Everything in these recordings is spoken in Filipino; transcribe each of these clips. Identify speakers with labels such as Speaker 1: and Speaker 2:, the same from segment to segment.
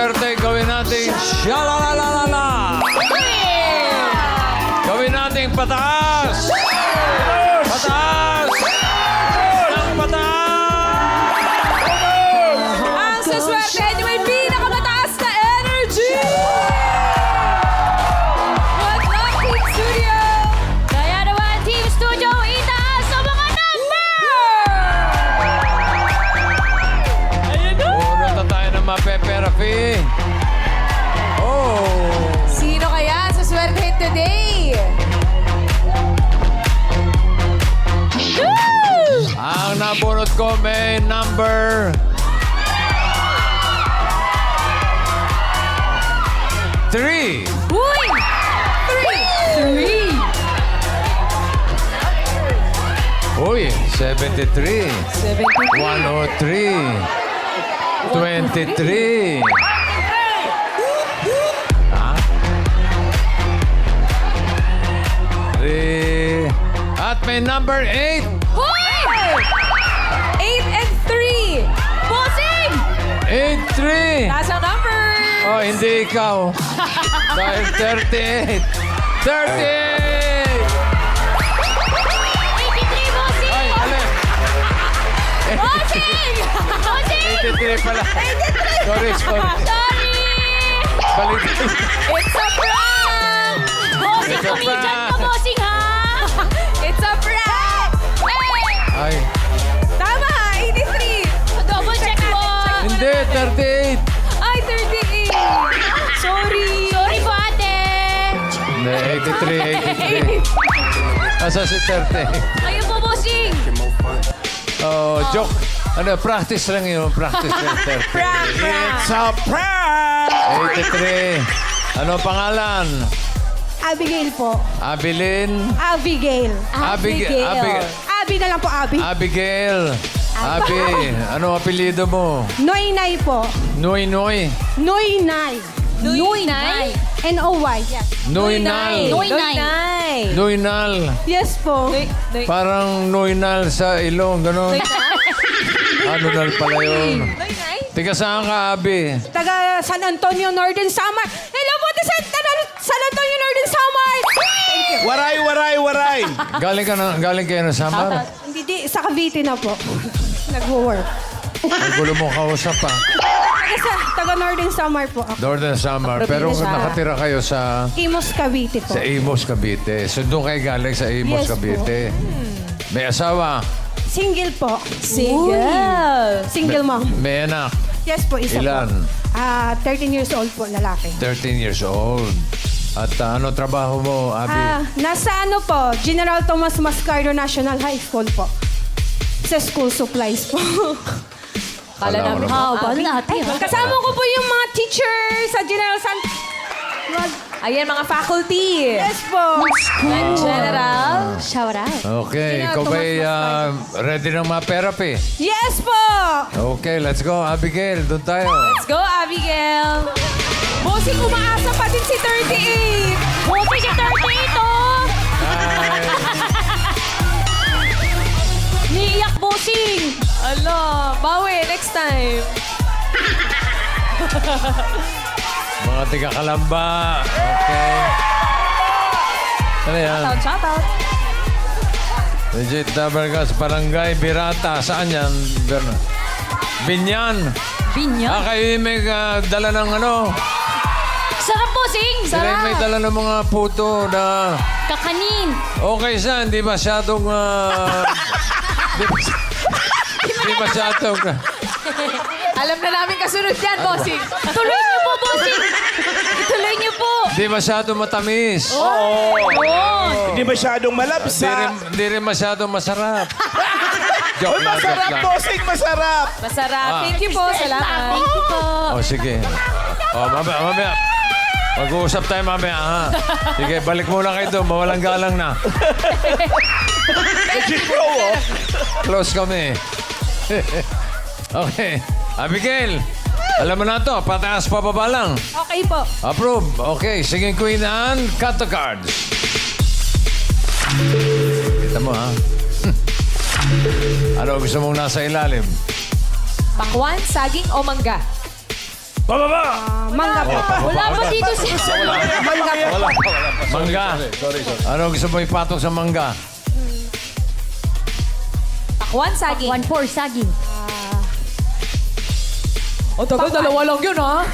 Speaker 1: swerte, gawin natin shalalalala. Gawin natin pataas. Pataas. Ng pataas.
Speaker 2: Ang saswerte nyo may pinakamataas na energy! Good luck, Team Studio!
Speaker 3: Kaya naman, Team Studio, itaas sa mga number! Ayun na!
Speaker 1: Una na tayo ng mapeperapi. Oh.
Speaker 2: Sino kaya sa swerte hit today?
Speaker 1: Ang nabunot ko may number 3.
Speaker 2: Uy! 3!
Speaker 1: Uy, 73.
Speaker 2: 73.
Speaker 1: 103. 23. Ha? 3. At may number 8.
Speaker 2: Uy! 8 and 3! Bossing!
Speaker 1: 8-3.
Speaker 2: Nasa number!
Speaker 1: Oh, hindi ikaw. Dahil 38. 38!
Speaker 3: 83, Bossing!
Speaker 1: Ay, alin?
Speaker 3: Bossing! Bossing!
Speaker 1: 83 pala. Sorry.
Speaker 3: Sorry!
Speaker 1: Balik.
Speaker 2: It's a prank!
Speaker 3: Bossing,
Speaker 1: It's a
Speaker 3: comedian ka,
Speaker 1: prank.
Speaker 3: Bossing, ha?
Speaker 2: It's a prank! Hey!
Speaker 1: Ay,
Speaker 2: Tama! 83!
Speaker 3: Double check po!
Speaker 1: hindi. 38.
Speaker 2: Ay, 38! Sorry!
Speaker 3: Sorry po, ate!
Speaker 1: Hindi, 83. Asa si 30?
Speaker 3: Ayun po, Bossing!
Speaker 1: Oh, joke. Ano, practice lang yun. Practice lang. 30.
Speaker 2: Prank!
Speaker 1: It's a prank! 83. Ano pangalan?
Speaker 4: Abigail po.
Speaker 1: Abilin?
Speaker 4: Abigail.
Speaker 1: Abigail.
Speaker 4: Abi na lang po, Abi.
Speaker 1: Abigail. Abi. Ano apelido mo?
Speaker 4: Noy-Nay po.
Speaker 1: Noy Noy.
Speaker 4: Noy-Nay.
Speaker 3: Noy-Nay?
Speaker 4: N-O-Y. Yes.
Speaker 1: Noy Nal.
Speaker 3: Noy-Nay.
Speaker 1: Noynal.
Speaker 4: Yes po.
Speaker 1: Parang Noynal sa ilong, gano'n. Ano nal pala yun? Tiga saan ka, Abi?
Speaker 4: Taga San Antonio, Northern Samar. Hello po, San Antonio, Northern Samar. Thank you.
Speaker 5: Waray!
Speaker 1: Galing kayo ng Samar?
Speaker 4: Hindi, sa Cavite na po. Nag-work.
Speaker 1: Ang gulo mo kausap pa.
Speaker 4: Taga Northern Samar po ako.
Speaker 1: Northern Samar. Pero nakatira kayo sa
Speaker 4: Imos, Cavite po.
Speaker 1: Imos, Cavite. So doon kayo galing sa Imos,
Speaker 4: Yes po.
Speaker 1: Cavite. May asawa?
Speaker 4: Single po.
Speaker 2: Single!
Speaker 4: Single mom.
Speaker 1: May anak?
Speaker 4: Yes po, isa
Speaker 1: Ilan?
Speaker 4: po. 13 years old po, lalaki.
Speaker 1: 13 years old. At ano trabaho mo, Abi?
Speaker 4: Nasa ano po, General Tomas Mascardo National High School po. Sa school supplies po.
Speaker 2: Kala
Speaker 1: Wala ko
Speaker 2: namin.
Speaker 1: naman.
Speaker 3: Haba natin.
Speaker 4: Kasama ko po yung mga teachers sa General San...
Speaker 2: Ayan, mga faculty.
Speaker 4: Yes po.
Speaker 2: And General.
Speaker 3: Shout out.
Speaker 1: Okay,
Speaker 4: Sino
Speaker 1: ikaw
Speaker 4: Tomas
Speaker 1: ba'y ready ng ma-therapy?
Speaker 4: Yes po.
Speaker 1: Okay, let's go. Abigail, doon tayo.
Speaker 2: Let's go, Abigail. Bossing, umaasa pa din si 38.
Speaker 3: Bossing, si 38, oh! Niiyak, Bossing!
Speaker 2: Ala, bawi, next time.
Speaker 1: Mga tiga Kalamba. Okay. Ano yan?
Speaker 2: Shout out.
Speaker 1: Legit Tabergas, Barangay Birata. Saan yan? Binyan.
Speaker 3: Binya.
Speaker 1: Kayo may dala ng ano?
Speaker 3: Sarap, Bossing!
Speaker 1: Sila may dala ng mga puto na...
Speaker 3: Kakanin!
Speaker 1: Okay siya, hindi masyadong... Hindi masyadong...
Speaker 2: Alam na namin kasunod yan, Bossing.
Speaker 3: Tuloy niyo po, Bossing! Ituloy niyo po!
Speaker 1: Hindi masyadong matamis.
Speaker 5: Hindi masyadong malabsa.
Speaker 1: Hindi rin masyadong masarap. Joke lang, joke
Speaker 5: Masarap,
Speaker 1: lang.
Speaker 5: bossing, masarap.
Speaker 2: Masarap. Thank you po. Salamat.
Speaker 3: Thank you po.
Speaker 1: Oh, sige. Oh, mamaya. Mag-uusap tayo mamaya, ha? Sige, balik muna kayo doon. Mawalang galang na.
Speaker 5: Legit bro, oh.
Speaker 1: Close kami. Okay. Abigail, alam mo na to. Pataas pababa lang.
Speaker 4: Okay po.
Speaker 1: Approve. Okay, singing queen and cut the cards. Kita mo, ha? Ano gusto mong nasa ilalim?
Speaker 2: Pakwan, saging o mangga?
Speaker 5: Pababa!
Speaker 4: Mangga po.
Speaker 3: Wala ba dito si...
Speaker 4: Mangga po.
Speaker 1: Mangga. Ano gusto mo ipatong sa mangga?
Speaker 2: Pakwan, saging.
Speaker 3: 1-4, saging.
Speaker 2: O, tagal, dalawa lang yun, ha?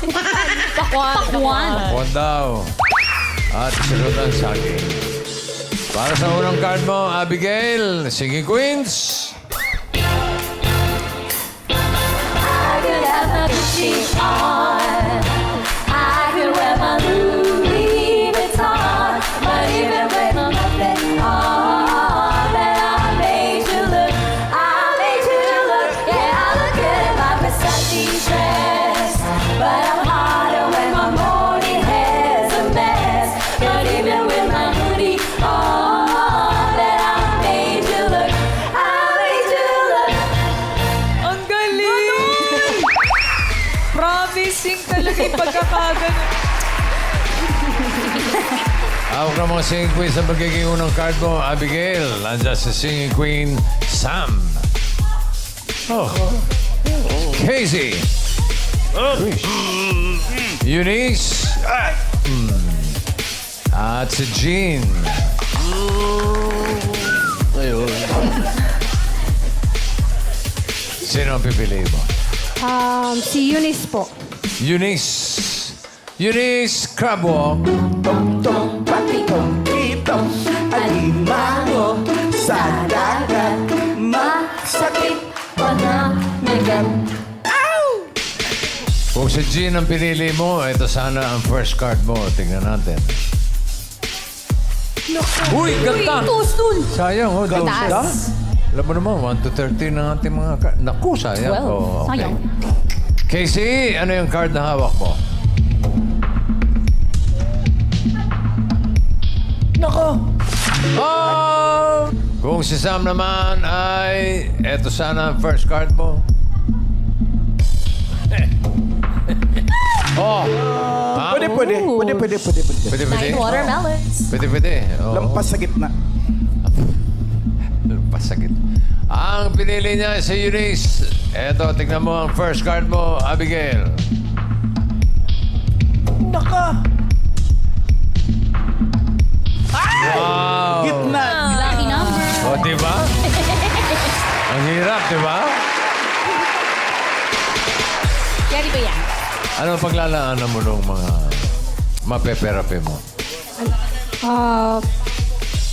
Speaker 2: Pakwan.
Speaker 3: Pakwan.
Speaker 1: Pakwan daw. At sunod ang saging. Para sa unang card mo, Abigail, Singing Queens.
Speaker 3: I could have my Gucci on. I could wear my Louis Vuitton. But even with my nothing on, then I made you look. I made you look. Yeah, I look good in my Versace dress. But I'm hotter when my morning hair's a mess. But even with my hoodie on, then I made you look. I made you look.
Speaker 2: Ang galing! Promising talaga yung pagkakagano.
Speaker 1: Hawak ng mga Singing Queens na magiging unang card mo, Abigail. Nandiyan si Singing Queen, Sam. Oh. Casey. Trish. Eunice. At si Jean. Sino ang pipili mo?
Speaker 4: Si Eunice po.
Speaker 1: Eunice. Eunice Crabwalk.
Speaker 5: Tong-tong, patitong, kitong, alimango, sa dagat, masakit.
Speaker 1: Kung si Jean ang pinili mo, ito sana ang first card mo. Tingnan natin. Uy, ganda! Sayang, oh.
Speaker 3: Taas.
Speaker 1: Alam mo naman, 1 to 13 ang ating mga card. Naku, sayang.
Speaker 3: 12.
Speaker 1: Oh, okay.
Speaker 3: Sayang.
Speaker 1: Casey, ano yung card na hawak mo?
Speaker 5: Nako!
Speaker 1: Oh! Kung si Sam naman ay... Eto sana ang first card mo. Oh! Ha?
Speaker 5: Pwede.
Speaker 1: Pwede.
Speaker 3: Nine watermelons.
Speaker 1: Pwede. Oh.
Speaker 5: Lampas sa gitna.
Speaker 1: Pasakit. Ang pinili niya si Eunice. Eto, tignan mo ang first card mo, Abigail.
Speaker 5: Naka!
Speaker 1: Wow!
Speaker 5: Gitna!
Speaker 3: Lucky number.
Speaker 1: O, di ba? Ang hirap, di ba?
Speaker 2: Carry ba yan?
Speaker 1: Ano paglalaanan mo ng mga mapeperape mo?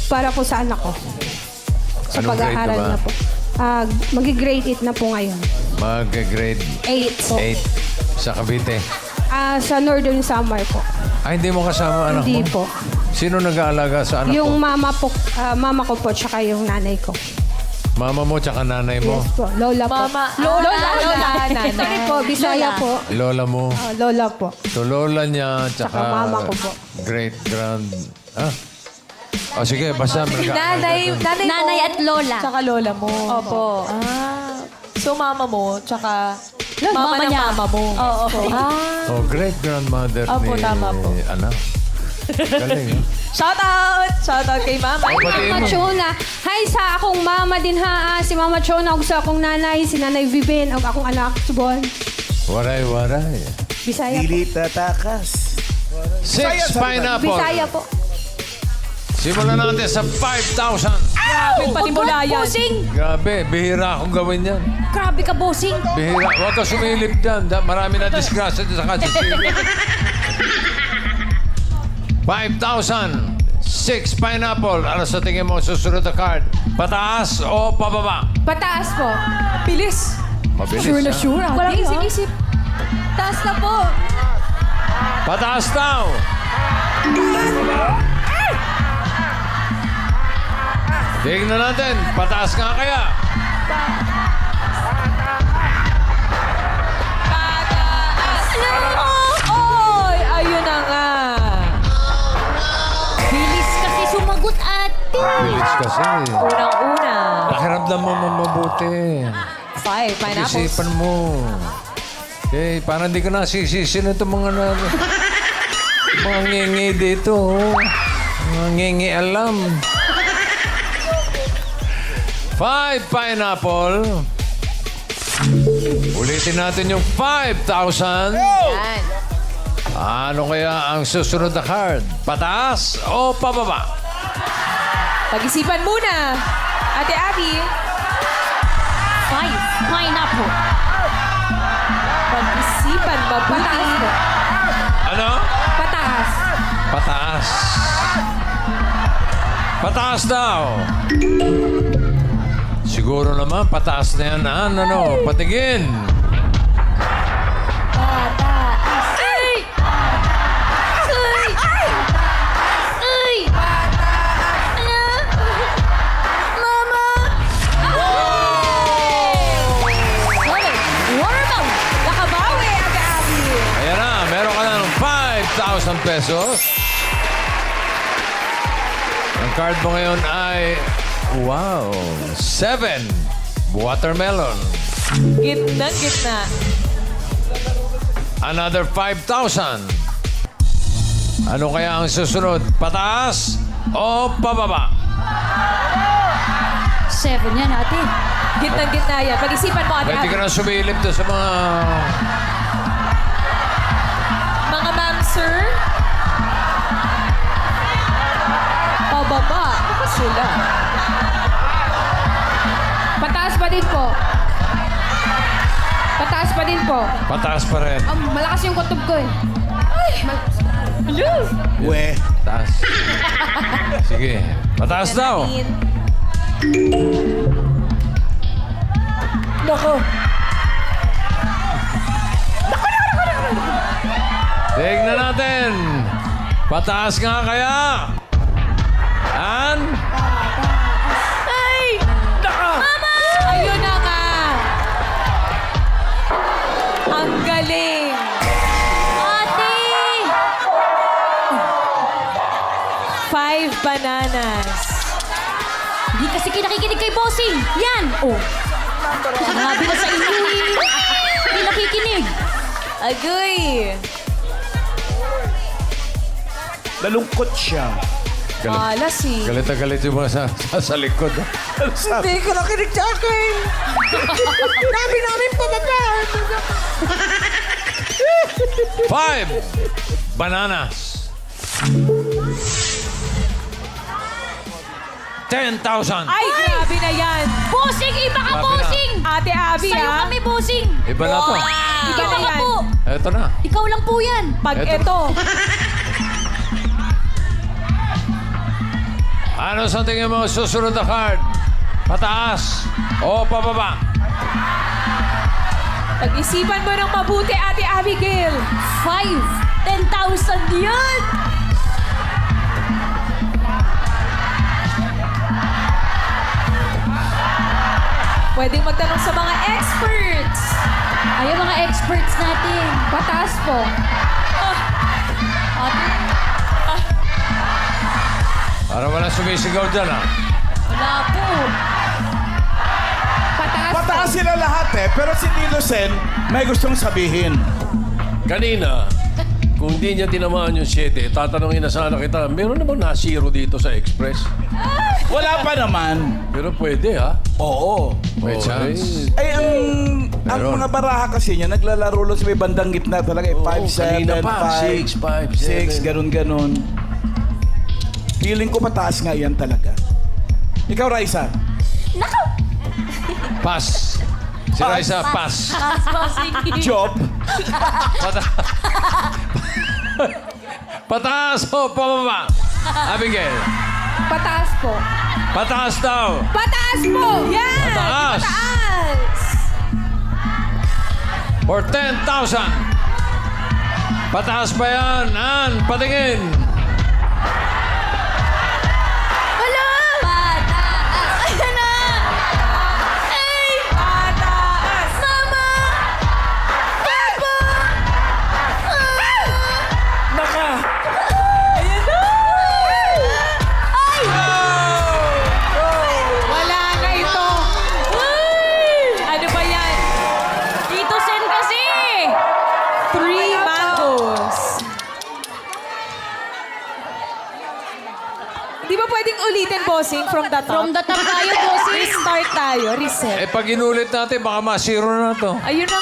Speaker 4: Para po sa anak ko. Sa
Speaker 1: Anong grade
Speaker 4: pag-aaral
Speaker 1: na ba?
Speaker 4: na po. Magi-grade 8 na po ngayon.
Speaker 1: Mag-grade
Speaker 4: 8 po.
Speaker 1: 8 sa Cavite.
Speaker 4: Sa Northern Summer po.
Speaker 1: Ay, hindi mo kasama anak
Speaker 4: Hindi
Speaker 1: mo?
Speaker 4: po.
Speaker 1: Sino nag-aalaga sa anak
Speaker 4: Yung
Speaker 1: mo?
Speaker 4: mama ko po, tsaka yung nanay ko.
Speaker 1: Mama mo tsaka nanay mo?
Speaker 4: Yes po. Lola po.
Speaker 2: Mama. Lola. Nanay.
Speaker 4: Sorry po, Bisaya
Speaker 3: Lola.
Speaker 4: po.
Speaker 1: Lola mo?
Speaker 4: Lola po.
Speaker 1: So, lola niya tsaka...
Speaker 4: Tsaka mama ko po.
Speaker 1: Great-grand... Ah? O sige, basta...
Speaker 2: Nanay mo.
Speaker 3: Nanay at lola.
Speaker 2: Tsaka lola mo. Opo. So, mama mo, tsaka mama ng
Speaker 3: niya.
Speaker 2: mama mo.
Speaker 3: Oo.
Speaker 1: Oh, great-grandmother
Speaker 2: Opo,
Speaker 1: ni...
Speaker 2: tama po.
Speaker 1: Anak. Galing, ha?
Speaker 2: Shout out! Shout out kay mama.
Speaker 1: Ay, batiin
Speaker 4: Mama
Speaker 1: mo.
Speaker 4: Chona. Hi sa akong mama din ha. Si Mama Chona. Ug sa akong nanay. Si Nanay Vivian. Ug akong anak. Subon.
Speaker 1: Waray-waray.
Speaker 4: Bisaya po.
Speaker 5: Dili tatakas.
Speaker 1: 6 pineapple.
Speaker 4: Bisaya po.
Speaker 1: Simulan natin sa 5,000.
Speaker 2: Grabe, panimula yan.
Speaker 1: Grabe, bihira akong gawin yan.
Speaker 3: Grabe ka, bossing.
Speaker 1: Bihira. Huwag ka sumilip dyan. Marami na disgrasya dyan sa kasisilip. 5,000. 6 pineapple. Ano sa tingin mo susunod na card? Pataas o pababa?
Speaker 4: Pataas po.
Speaker 2: Bilis.
Speaker 1: Mabilis,
Speaker 2: Sure na
Speaker 1: ha?
Speaker 2: sure.
Speaker 3: Walang isip-isip. Taas na po.
Speaker 1: Pataas daw. Tingnan natin. Pataas nga kaya.
Speaker 2: Oy, ayun na nga.
Speaker 3: Bilis kasi sumagot, ate.
Speaker 1: Bilis kasi.
Speaker 2: Unang-una.
Speaker 1: Pakiramdam mo mabuti.
Speaker 2: 5 pineapples.
Speaker 1: Isipan mo. Eh, parang di ka nasisisi na itong mga mga ngengi dito. Oh. Mga ngengi alam. 5 pineapple. Uli Ulitin natin yung 5,000.
Speaker 2: Yan.
Speaker 1: Ano kaya ang susunod na card? Pataas o pababa?
Speaker 2: Pag-isipan muna. Ate Abby.
Speaker 3: 5. Pineapple.
Speaker 2: Pag-isipan, mabuti.
Speaker 4: Pataas po.
Speaker 1: Ano?
Speaker 4: Pataas.
Speaker 1: Pataas. Pataas daw. Siguro naman, pataas na yan. Ano? Patingin.
Speaker 3: Pataas. Ay! Ay! Ay! Ano? Mama! Ay! Watermelon!
Speaker 2: Nakabawi, Ate Abby.
Speaker 1: Ayan na, meron ka ng 5,000 pesos. Ang card mo ngayon ay, wow, 7 watermelon.
Speaker 2: Gitna.
Speaker 1: Another 5,000. Ano kaya ang susunod? Pataas o pababa?
Speaker 3: 7 yan, ate.
Speaker 2: Gitna yan. Pag-isipan mo, Ate
Speaker 1: Pwede
Speaker 2: Abby.
Speaker 1: ka na sumilip doon sa mga...
Speaker 2: Mga ma'am, sir. Pababa. Ako sila.
Speaker 4: Pataas pa din po. Pataas pa din po.
Speaker 1: Pataas pa rin.
Speaker 4: Malakas yung kutob ko eh.
Speaker 5: We.
Speaker 1: Taas. Sige. Pataas daw.
Speaker 5: Nako.
Speaker 1: Tignan natin. Pataas nga kaya. And...
Speaker 2: Ay! Mama! Ayun na nga. Ang galing.
Speaker 3: Ate!
Speaker 2: 5 bananas.
Speaker 3: Hindi kasi kinakikinig kay Bossing. Yan! Oh. Sinabi na sa inyo eh. Hindi nakikinig.
Speaker 2: Agoy.
Speaker 5: Nalungkot siya.
Speaker 2: Malas eh.
Speaker 1: Galit na galit yung mga sa likod.
Speaker 5: Hindi ka nakinig sa akin. Dami namin pababa.
Speaker 1: 5 bananas. 10,000.
Speaker 2: Ay, grabe na yan.
Speaker 3: Bossing! Iba ka,
Speaker 1: Grabe na.
Speaker 3: Bossing!
Speaker 2: Ate Abby,
Speaker 3: Sa'yo
Speaker 2: ha?
Speaker 3: kami, Bossing!
Speaker 1: Iba na to.
Speaker 2: Iba na
Speaker 3: Ikaw
Speaker 2: yan.
Speaker 3: po!
Speaker 1: Eto na.
Speaker 3: Ikaw lang po yan!
Speaker 2: Pag
Speaker 1: Eto.
Speaker 2: ito.
Speaker 1: Ano sa tingin mo susunod na card? Pataas o pababa?
Speaker 2: Pag-isipan mo ng mabuti, Ate Abigail.
Speaker 3: 5! 10,000 yan!
Speaker 2: Pwedeng magtanong sa mga experts.
Speaker 3: Ayaw mga experts natin.
Speaker 4: Pataas po.
Speaker 3: Ate,
Speaker 1: Para wala sumisigaw dyan, ha?
Speaker 3: wala po.
Speaker 4: Pataas po.
Speaker 5: Pataas sila lahat eh. Pero si Nilosen may gustong sabihin.
Speaker 6: Kanina, kung di niya tinamaan yung 7, tatanungin na sana kita, meron namang na-zero dito sa Express.
Speaker 5: Wala pa naman.
Speaker 6: Pero pwede, ha?
Speaker 5: Oo.
Speaker 1: May chance.
Speaker 5: Ay, ang
Speaker 1: Meron.
Speaker 5: mga baraha kasi niya, naglalaro lang sa may bandang gitna talaga. Eh.
Speaker 6: Oo,
Speaker 5: 5, 7,
Speaker 6: kanina pa.
Speaker 5: 5,
Speaker 6: 6, 5,
Speaker 5: 6, ganun-ganun. Feeling ko pataas nga yan talaga. Ikaw, Raisa.
Speaker 1: Pass. Si Raisa, pass.
Speaker 3: Taas, Bossing.
Speaker 5: Job.
Speaker 1: Pataas o pababa? Abigail.
Speaker 4: Pataas po.
Speaker 1: Pataas daw.
Speaker 4: Pataas po!
Speaker 2: Yan!
Speaker 1: Pataas.
Speaker 2: Pataas!
Speaker 1: For 10,000. Pataas pa yan. An, patingin.
Speaker 3: Wala! Pataas! Ayan na! Ay!
Speaker 2: Pataas!
Speaker 3: Mama! Papa!
Speaker 5: Naka.
Speaker 2: Ayan na!
Speaker 3: Ay!
Speaker 2: Wala na ito. Ano ba yan?
Speaker 3: Tito Sen kasi!
Speaker 2: 3 mangoes. Di ba pwedeng ulitin, bossing, from the top?
Speaker 3: From the top tayo, Bossing.
Speaker 2: Restart tayo. Reset.
Speaker 1: Eh, pag inulit natin, baka ma-zero na to.
Speaker 2: Ayun na.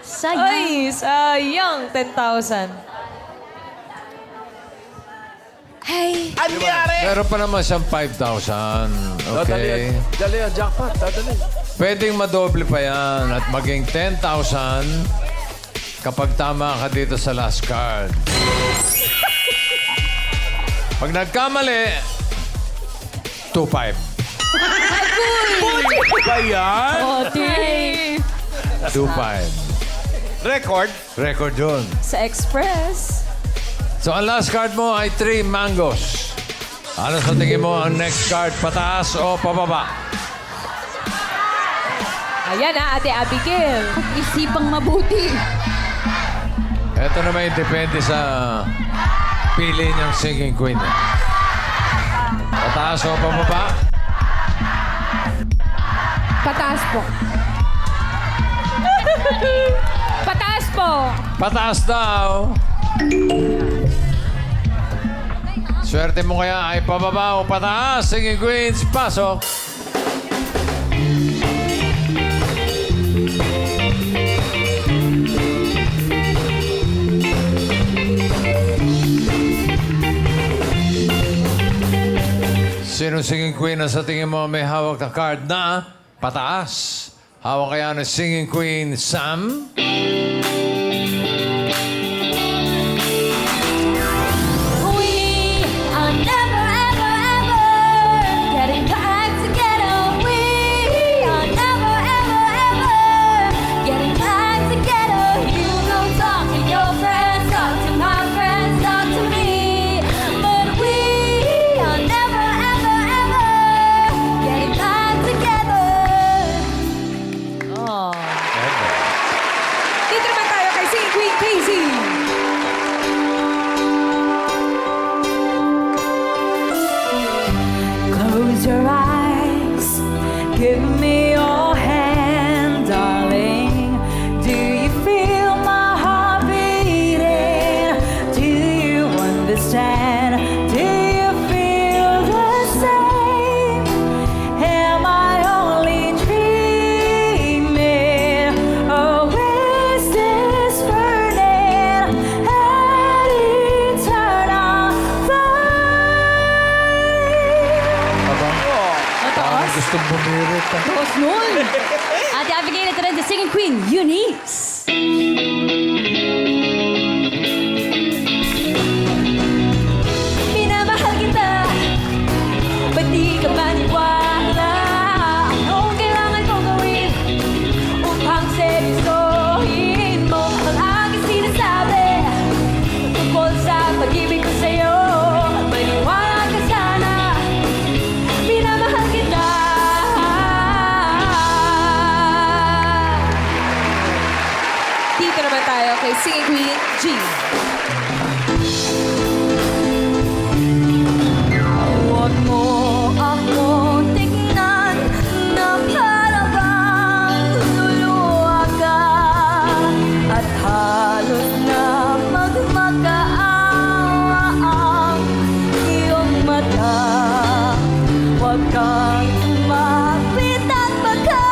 Speaker 3: Sayang.
Speaker 2: Ay, sayang. 10,000.
Speaker 3: Hey.
Speaker 5: Anyari!
Speaker 1: Meron pa naman siyang 5,000. Okay.
Speaker 6: Dali yan, jackpot. Dadali.
Speaker 1: Pwedeng madoble pa yan at maging 10,000 kapag tama ka dito sa last card. Pag nagkamali, 2,500.
Speaker 5: Ba yan?
Speaker 2: Hey.
Speaker 1: 2,500.
Speaker 5: Record?
Speaker 1: Record yun.
Speaker 2: Sa Express.
Speaker 1: So, ang last card mo ay 3 mangoes. Ano sa tingin mo ang next card? Pataas o pababa?
Speaker 2: Ayan na, Ate Abigail.
Speaker 3: Isipang mabuti.
Speaker 1: Ito naman yung depende sa pili niyang singing queen. Pataas o pababa?
Speaker 4: Pataas po. Pataas po.
Speaker 1: Pataas daw. Swerte mo kaya ay pababa o pataas. Singing Queens, pasok. Sino singing queen na sa tingin mo may hawak na card na pataas? Hawak kaya ng singing queen, Sam?
Speaker 3: We are never, ever, ever getting back together. We are never, ever, ever getting back together. You go talk to your friends, talk to my friends, talk to me. But we are never, ever, ever getting back together.
Speaker 2: Oh.
Speaker 4: Dito naman tayo kay Singing Queen Casey.
Speaker 3: Close your eyes, give me your hand, darling. Do you feel my heart beating? Do you understand? Do you feel the same? Am I only dreaming? Or is this burning an eternal
Speaker 1: Parang gustong bumirit.
Speaker 3: Tapos nun, Ate Abigail, ito rin si Singing Queen, Eunice. Minamahal kita, ba't di ka maniwala? Anong kailangan kong gawin upang seryosohin mo ang aking sinasabi tungkol sa pag-ibig ko sa'yo? Maniwala ka sana, minamahal kita.
Speaker 2: Dito naman tayo kay Singing Queen, Jean.
Speaker 3: Huwag mo ako tingnan na para bang luluwa ka at halos na magmakaawa ang iyong mata. Huwag kang umapit at baka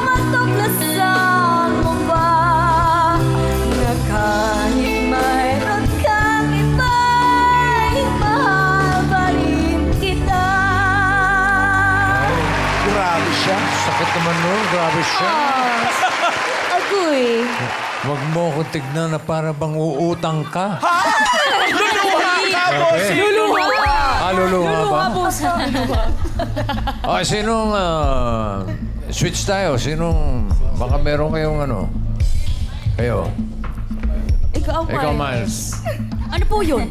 Speaker 3: matuklasan mo ba na kahit mayroon kang iba'y mahal pa rin kita.
Speaker 5: Grabe siya.
Speaker 1: Sakit naman nun. Grabe siya.
Speaker 3: Agoy.
Speaker 1: Huwag mo akong tignan na para bang uutang ka.
Speaker 5: Luluha ka, bossing!
Speaker 2: Luluha!
Speaker 1: Luluha ba?
Speaker 2: Luluha po sa
Speaker 1: Okay, sinong... switch tayo. Sinong... Baka meron kayong ano... Kayo.
Speaker 2: Ikaw,
Speaker 1: Ikaw, Miles.
Speaker 3: Ano po yun?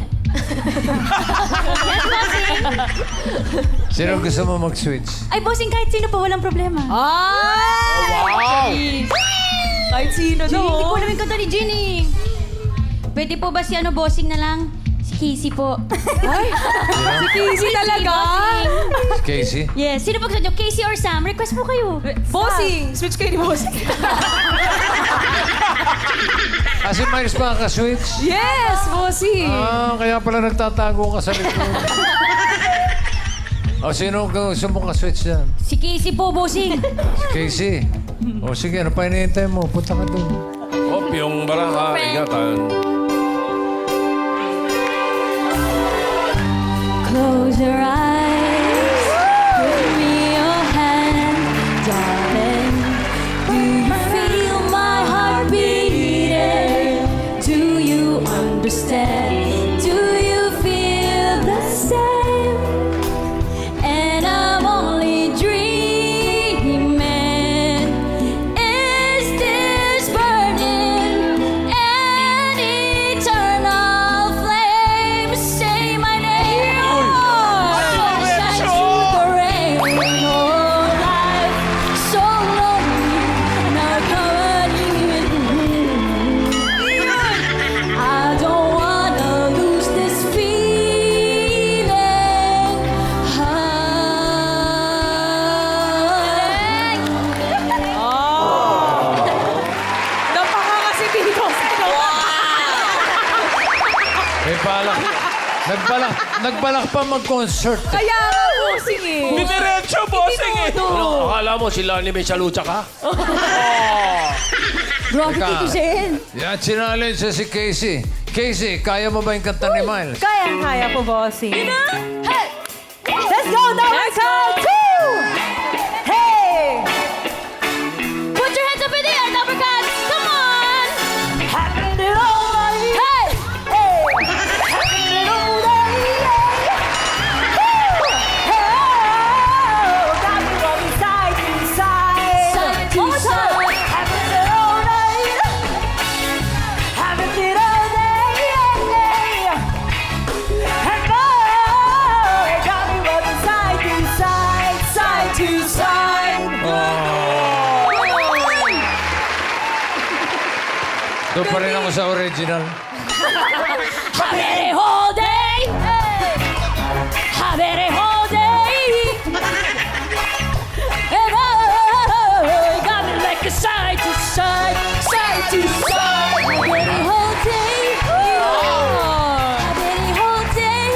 Speaker 1: Sino gusto mo mag-switch?
Speaker 3: Ay, bossing, kahit sino pa, walang problema.
Speaker 2: Ay! Kahit sino
Speaker 3: Hindi po
Speaker 2: no?
Speaker 3: namin kanta ni Ginny. Pwede po ba si bossing na lang? Si Casey po.
Speaker 2: Ay! Si Casey talaga?
Speaker 1: Casey?
Speaker 3: Yes. Sino po gusto nyo? Casey or Sam? Request po kayo.
Speaker 2: Bossing! Switch kayo ni Bossing.
Speaker 1: Si Miles pa ka-switch?
Speaker 2: Yes, Bossing!
Speaker 1: Kaya pala nagtatago ka sa likod. Sino gusto mo ka-switch yan?
Speaker 3: Si Casey po, bossing.
Speaker 1: Si Casey. O sige, ano pa hinihintay mo? Punta ka doon.
Speaker 6: Oh, yung baraka, ingatan.
Speaker 3: Close your eyes, give me your hand, darling. Do you feel my heart beating? Do you understand? Do you feel the same? And I'm only dreaming. Is this burning an eternal flame? Say my name. Sunshine through the rain. Oh, life so lonely. Not coming. I don't wanna lose this feeling.
Speaker 2: Napakakasipito.
Speaker 1: May nagbalak pa mag-concert.
Speaker 2: Kaya nga, bossing eh.
Speaker 5: Diniretso, bossing eh.
Speaker 6: Ano, akala mo sila ni may salucha ka?
Speaker 3: Grabe,
Speaker 1: Teka.
Speaker 3: Tito Sen.
Speaker 1: Yan, challenge si Casey. Casey, kaya mo ba yung kanta ni Miles?
Speaker 2: Kaya po, bossing.
Speaker 3: Hey! Let's go, number two! Hey! Put your hands up in the air, number cuts. Come on! Having it all night. Hey! Hey! Having it all night. Woo! Hey! Got me rolling side to side. Side to side. Having it all night. Having it all day. And boy, got me rolling side to side, side to side.
Speaker 1: Doon pa rin ako sa original.
Speaker 3: Having it all day. Having it all day. And boy, got me like a side to side, side to side. Having it all day. Having it all day.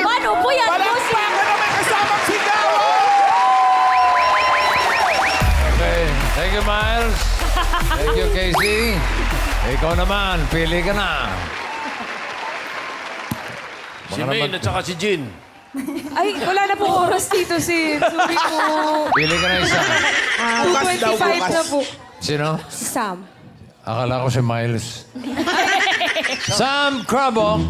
Speaker 3: Paano po yan, boss?
Speaker 5: Palakpakan na may kasamang sigawan.
Speaker 1: Okay. Thank you, Miles. Thank you, Casey. Ikaw naman, pili ka na.
Speaker 6: Si Maine at saka si Jean.
Speaker 2: Ay, wala na po oras dito, sis. Sorry po.
Speaker 1: Pili ka na isa.
Speaker 5: Bukas daw,
Speaker 2: 2:25
Speaker 5: bukas.
Speaker 2: na po.
Speaker 1: Sino?
Speaker 4: Si Sam.
Speaker 1: Akala ko si Miles. Sam Crabo.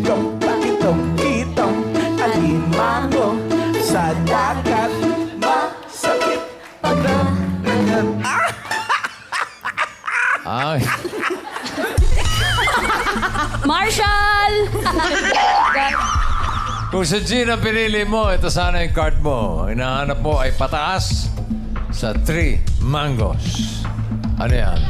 Speaker 5: Yung pakitong-kitong alimango sa dagat. Masakit pagdagat.
Speaker 1: Ay,
Speaker 3: Marshall!
Speaker 1: kung si Gina pinili mo, ito sana yung card mo. Ang hinahanap mo ay pataas sa 3 mangoes. Ano yan?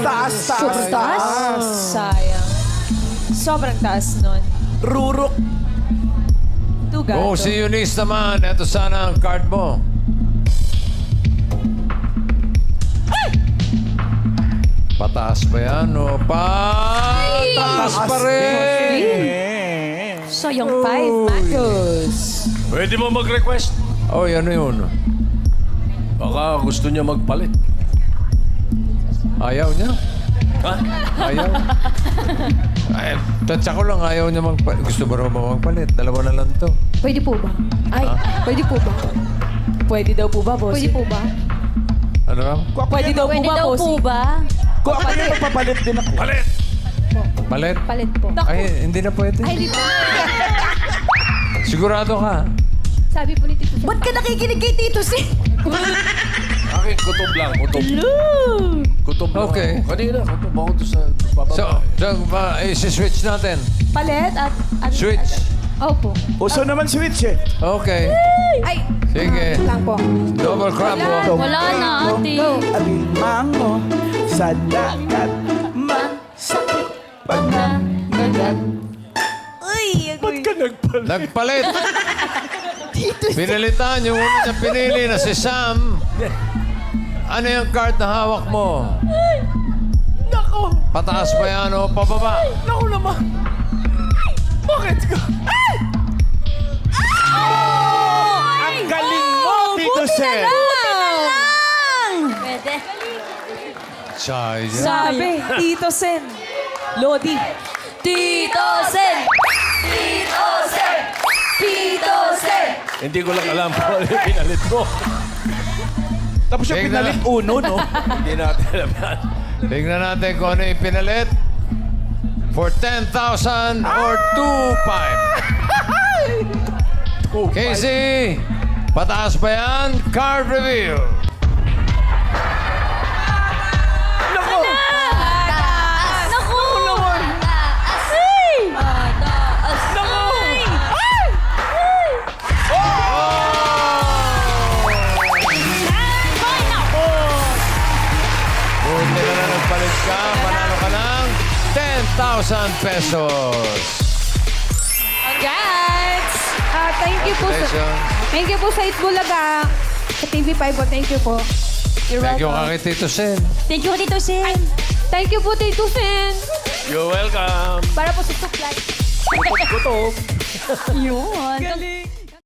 Speaker 5: Taas, taas, taas.
Speaker 2: Sayang. Sobrang taas nun.
Speaker 5: Rurok.
Speaker 2: Tuga.
Speaker 1: Oh, si Eunice naman. Ito sana ang card mo. Pataas ba yan? O pataas pa rin.
Speaker 3: Sayang 5 mangoes.
Speaker 6: Pwede mo mag-request?
Speaker 1: Oh, yan yun.
Speaker 6: Baka gusto niya magpalit.
Speaker 1: Ayaw niya?
Speaker 6: Ha?
Speaker 1: Ayaw. Ay, tatsa ko lang, ayaw niya magpalit. Gusto ba raw ba magpalit? Dalawa na lang to.
Speaker 4: Pwede po ba? Ay, pwede po ba?
Speaker 2: Pwede daw po ba, boss?
Speaker 4: Pwede po ba?
Speaker 1: Ano raw?
Speaker 2: Pwede daw po
Speaker 3: Pwede
Speaker 2: ba,
Speaker 3: daw
Speaker 2: boss?
Speaker 3: po ba?
Speaker 5: Kung ako din, magpapalit din ako.
Speaker 6: Palit!
Speaker 1: Palit?
Speaker 4: Palit po.
Speaker 1: Ay, hindi na pwede.
Speaker 4: Ay, di po.
Speaker 1: Sigurado ka?
Speaker 4: Sabi po ni Tito Sam.
Speaker 3: Ba't ka nakikinig kay Tito Si?
Speaker 6: Akin, kutob lang. Kutob. Kutob lang.
Speaker 1: Okay.
Speaker 6: ako. Kanina, kutob ako doon sa bababa.
Speaker 1: So, switch natin.
Speaker 2: Palit at... ano-
Speaker 1: Switch.
Speaker 4: Opo.
Speaker 5: Uso naman switch eh.
Speaker 1: Okay.
Speaker 4: Ay,
Speaker 1: Sige.
Speaker 4: lang po.
Speaker 1: Double crab walk.
Speaker 3: Wala na, ate.
Speaker 4: Go.
Speaker 5: Alimango sa dagat. Masakit pagdagat.
Speaker 6: Ba't ka nagpalit?
Speaker 1: Nagpalit. Pinalitan yung una niya pinili na si Sam. Ano yung card na hawak mo?
Speaker 5: Nako.
Speaker 1: Pataas ba yan o pababa?
Speaker 5: Naku naman. Bakit ka? Ang galing mo, Tito Sen.
Speaker 3: Pwede.
Speaker 1: Chay dyan.
Speaker 2: Sabi, Tito Sen. Lodi.
Speaker 3: Tito Sen! Tito Sen! Tito Sen!
Speaker 6: Hindi ko lang alam kung ano yung pinalit mo.
Speaker 5: Tapos yung
Speaker 1: Tingnan.
Speaker 5: pinalit uno, no?
Speaker 6: Hindi natin alam yan.
Speaker 1: Tingnan natin kung ano yung pinalit. For 10,000 or 2,500. Casey, pataas ba yan? Card reveal.
Speaker 5: Naku!
Speaker 3: Taas! Naku! Taas! Taas! Naku!
Speaker 1: Buti na lang nagpalit ka. Manalo ka ng 10,000 pesos.
Speaker 2: Congrats!
Speaker 4: Thank you po sa...
Speaker 1: Congratulations.
Speaker 4: Thank you po sa Itbulaga. Sa TV5 po, thank you po. You're
Speaker 1: Thank you
Speaker 4: welcome.
Speaker 1: kay Tito Sen.
Speaker 3: Thank you, Tito Sen.
Speaker 4: Thank you po, Tito Sen.
Speaker 6: You're welcome.
Speaker 4: Para po sa supply.
Speaker 6: Kutob.
Speaker 3: Yun.
Speaker 2: Galing.